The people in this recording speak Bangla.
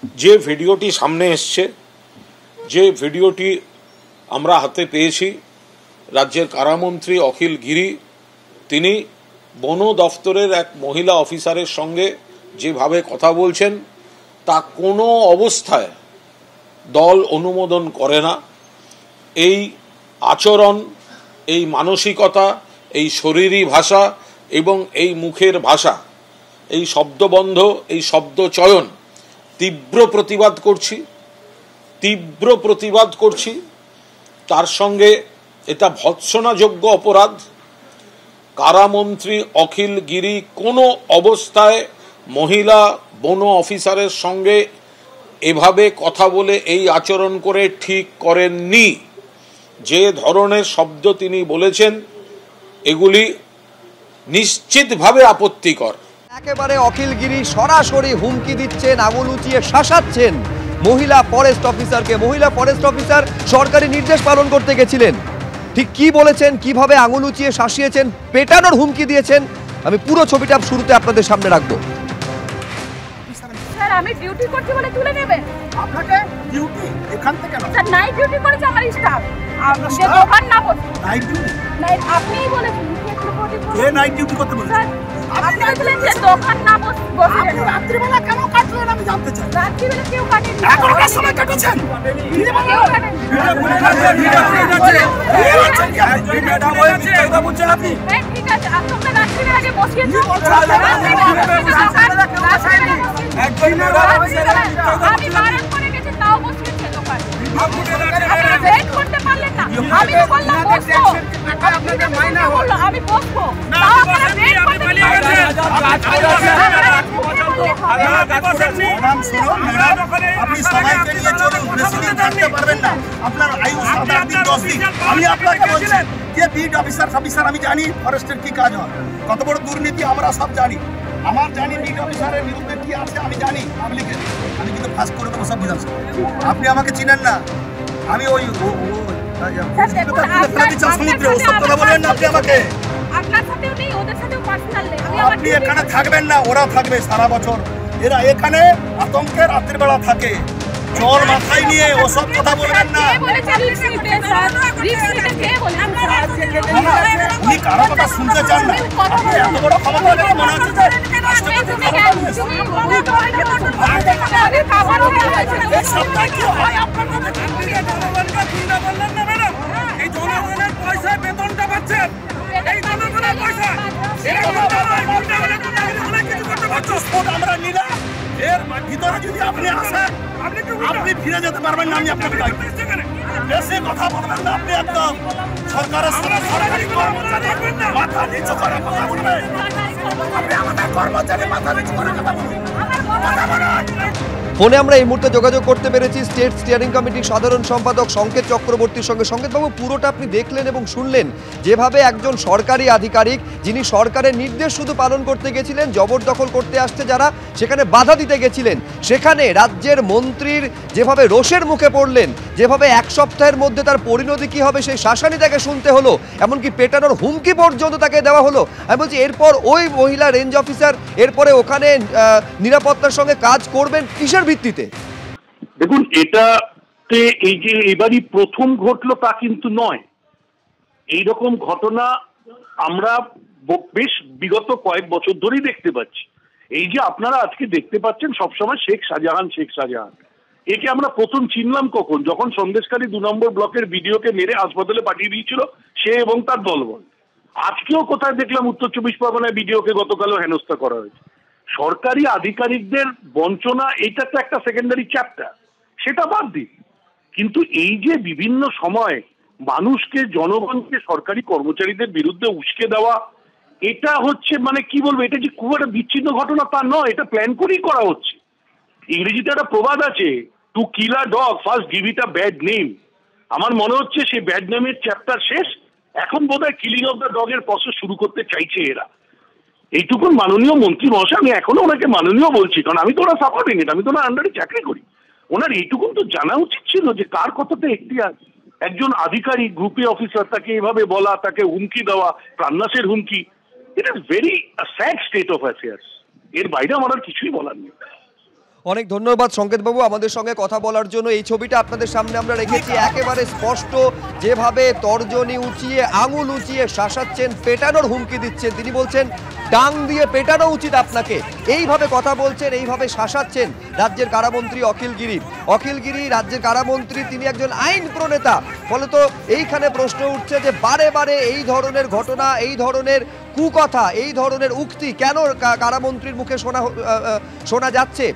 যে ভিডিওটি সামনে এসছে, যে ভিডিওটি আমরা হাতে পেয়েছি, রাজ্যের কারামন্ত্রী অখিল গিরি তিনি বন দফতরের এক মহিলা অফিসারের সঙ্গে যেভাবে কথা বলছেন তা কোনো অবস্থায় দল অনুমোদন করে না। এই আচরণ, এই মানসিকতা, এই শরীরী ভাষা এবং এই মুখের ভাষা, এই শব্দবন্ধ, এই শব্দচয়ন তীব্র প্রতিবাদ করছি। তার সঙ্গে এটা ভৎসনাযোগ্য অপরাধ। কারামন্ত্রী অখিল গিরি কোনো অবস্থায় মহিলা বন অফিসারের সঙ্গে এভাবে কথা বলে এই আচরণ করে ঠিক করেননি। যে ধরনের শব্দ তিনি বলেছেন এগুলি নিশ্চিতভাবে আপত্তিকর। একেবারে অখিল গিরি সরাসরি হুমকি দিচ্ছেন, আঙুল উঁচিয়ে শাসাচ্ছেন মহিলা ফরেস্ট অফিসারকে। মহিলা ফরেস্ট অফিসার সরকারি নির্দেশ পালন করতে গেছিলেন। ঠিক কি বলেছেন, কিভাবে আঙুল উঁচিয়ে শাসিয়েছেন, পেটানোর হুমকি দিয়েছেন, আমি পুরো ছবিটা শুরুতে আপনাদের সামনে রাখবো। স্যার আমি ডিউটি করছি বলে তুলে নেবে? আপনাকে ডিউটি এখান থেকে না স্যার নাইট ডিউটি করেছে আমার স্টাফ। যে দোকান না বসে নাইট ডিউটি নাইট আপনিই বলেছেন কে নাইট ডিউটি করতে বলেছে? স্যার আপনি বলেছিলেন যে দোকান না বসে আপনি রাত্রিবেলা কেন কাটলেন আমি জানতে চাই। রাত্রিবেলা কেউ কাটেনি। 11টার সময় কাটেছেন? কেউ কাটেনি। হ্যাঁ ঠিক আছে, আপনারা রাত্রিবেলা যে বসিয়েছেন আমি বারণ করে গেছি তাও বসিয়েছে দোকান। আপনারা ওয়েট করতে পারলেন না? আমি তো বললাম বসবো, আমি বসবো, তাও আপনারা ওয়েট করতে পারলেন না। আপনি সবাইকে নিয়ে চলুন, বেশি দিন থাকতে পারবেন না। আপনার আয়ু 7 দিন 10 দিন। আমি আপনাকে বলছি যে বিট অফিসার আমি জানি ফরেস্টের কি কাজ হয়, কত বড় দুর্নীতি আমরা সব জানি। আমার জানি বিট অফিসারের বিরুদ্ধে কি আছে আমি জানি পাবলিকের। আমি কিন্তু ফাঁস করে দেবো সব বিধানসভা। আপনি আমাকে চিনেন না, আমি ওই সমুদ্রে ওসব কথা বলেন না আপনি আমাকে। আপনি এখানে থাকবেন না, ওরা থাকবে সারা বছর। এরা এখানে আতঙ্কে রাত্রিবেলা থাকে, জল মাথায় নিয়ে ওসব কথা বলবেন না। উনি কারো কথা শুনতে চান না। আপনি এত বড় ক্ষমতা দেখে মনে হচ্ছে যে আমরা নিলাম, এর ভিতরে যদি আপনি আসেন আপনি ফিরে যেতে পারবেন না। আমি আপনাকে বেশি কথা বলবেন না। আপনি একদম সরকারের সরকারি কর্মচারী মাথা নিচু করে কথা বলবেন। আপনি আমাদের কর্মচারী মাথা নিচু করে কথা বলবেন। ফোনে আমরা এই মুহূর্তে যোগাযোগ করতে পেরেছি স্টেট স্টিয়ারিং কমিটির সাধারণ সম্পাদক সংকেত চক্রবর্তীর সঙ্গে। সংকেতবাবু, পুরোটা আপনি দেখলেন এবং শুনলেন যেভাবে একজন সরকারি আধিকারিক যিনি সরকারের নির্দেশ শুধু পালন করতে গেছিলেন, জবরদখল করতে আসছে যারা সেখানে বাধা দিতে গেছিলেন, সেখানে রাজ্যের মন্ত্রীর যেভাবে রোষের মুখে পড়লেন, যেভাবে এক সপ্তাহের মধ্যে তার পরিণতি কী হবে সেই শাসানি তাকে শুনতে হলো, এমনকি পেটানোর হুমকি পর্যন্ত তাকে দেওয়া হলো। আমি বলছি এরপর ওই মহিলা রেঞ্জ অফিসার এরপরে ওখানে নিরাপত্তার সঙ্গে কাজ করবেন কিসের ভিত্তিতে? দেখুন, এটাতে এই যে এবারই প্রথম ঘটলো তা কিন্তু নয়। এইরকম ঘটনা আমরা বেশ বিগত কয়েক বছর ধরেই দেখতে পাচ্ছি। এই যে আপনারা আজকে দেখতে পাচ্ছেন সবসময় শেখ শাহজাহান, একে আমরা প্রথম চিনলাম কখন? যখন সন্দেশখালী 2 নম্বর ব্লকের বিডিওকে মেরে হাসপাতালে পাঠিয়ে দিয়েছিল সে এবং তার দলবল। আজকেও কোথায় দেখলাম উত্তর 24 পরগনায় বিডিওকে গতকালও হেনস্থা করা হয়েছে। সরকারি আধিকারিকদের বঞ্চনা, এটা তো একটা সেকেন্ডারি চ্যাপ্টার, সেটা বাদ দিন। কিন্তু এই যে বিভিন্ন সময় মানুষকে, জনগণকে সরকারি কর্মচারীদের বিরুদ্ধে উস্কে দেওয়া, এটা হচ্ছে মানে কি বলবো, এটা যে খুব একটা বিচ্ছিন্ন ঘটনা তা নয়, এটা প্ল্যান করেই করা হচ্ছে। ইংরেজিতে একটা প্রবাদ আছে, to kill a dog first give it a bad name. আমার মনে হচ্ছে সেই ব্যাড নেমের চ্যাপ্টার শেষ, এখন বোধহয় কিলিং অফ দ্য ডগের প্রসেস শুরু করতে চাইছে এরা। এইটুকুন মাননীয় মন্ত্রী মহাশয়, আমি এখনো ওনাকে মাননীয় বলছি, কারণ আমি তো ওনার সাপোর্টিং, আমি তো ওনার আন্ডারে চাকরি করি। ওনার এইটুকুন তো জানা উচিত ছিল যে কার কথাতে এখতিয়ার। একজন আধিকারিক, গ্রুপে অফিসার, তাকে এভাবে বলা, তাকে হুমকি দেওয়া, প্রাণনাশের হুমকি, it is very sad state of affairs. এর বাইরে আমার আর কিছুই বলার নেই। অনেক ধন্যবাদ সংকেতবাবু আমাদের সঙ্গে কথা বলার জন্য। এই ছবিটা আপনাদের সামনে আমরা রেখেছি, একেবারে স্পষ্ট যেভাবে তর্জনী উঁচিয়ে আঙুল উঁচিয়ে শাসাচ্ছেন, পেটানোর হুমকি দিচ্ছেন। তিনি বলছেন ডাং দিয়ে পেটানো উচিত আপনাকে, এইভাবে কথা বলছেন, এইভাবে শাসাচ্ছেন রাজ্যের কারামন্ত্রী অখিল গিরি। অখিল গিরি রাজ্যের কারামন্ত্রী, তিনি একজন আইন প্রণেতা। ফলত এইখানে প্রশ্ন উঠছে যে বারে বারে এই ধরনের ঘটনা, এই ধরনের কুকথা, এই ধরনের উক্তি কেন কারামন্ত্রীর মুখে শোনা যাচ্ছে।